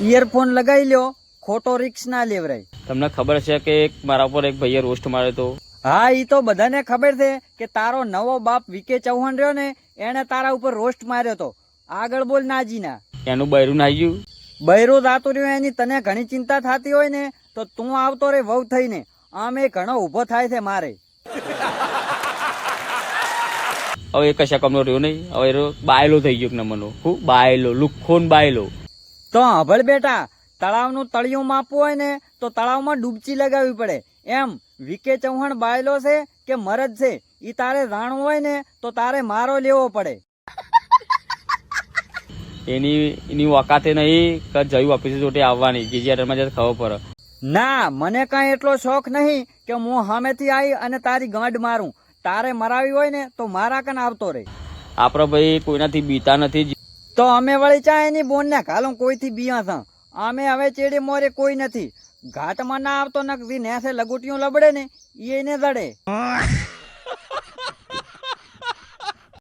Earphone લગાવી લ્યો, ખોટો રિક્સ ના લેવરાય. તમને ખબર છે કે મારા ઉપર એક ભાઈએ રોસ્ટ માર્યો તો? હા, ઈ તો બધાને ખબર છે કે તારો નવો બાપ વીકે ચૌહાણ રહ્યો ને એને તારા ઉપર રોસ્ટ માર્યો તો. આગળ બોલ નાજીના. એનું બૈરું નાઈ ગયું. બૈરું જાતું રહ્યું એની તને ઘણી ચિંતા થતી હોય ને તો તું આવતો રે વહુ થઈને. આમે ઘણો ઉભો થાય છે મારે. હવે એ કશા કમનો રહ્યો નહીં. હવે બાયલો થઈ ગયો નમનો. હું બાયલો, લુખ્ખોન બાયલો. તો હભળ બેટા, તળાવનું તળિયું માપવું હોય ને તો તળાવમાં ડૂબચી લગાવવી પડે. એમ વીકે ચૌહાણ બાયલો છે કે મરદ છે ઈ તારે જાણવું હોય ને તો તારે મારો લેવો પડે. એની વકાતે નહીં કે જયું ઓફિસ જોડે આવવાની ગીજીઆરમાં જતા ખબર પડે. ના, મને કાંઈ એટલો શોખ નહીં કે હું સામેથી આવી અને તારી ગાંઠ મારું. તારે મરાવી હોય ને તો મારા કન આવતો રે. આપડે ભાઈ કોઈનાથી બીતા નથી. તો અમે વળી ચા એની બોન ને કાલું કોઈથી બીયા છ. અમે હવે ચેડે મોરે કોઈ નથી. ઘાટમાં ના આવતો નકથી નેસે લગુટિયું લબડે ને એને જડે.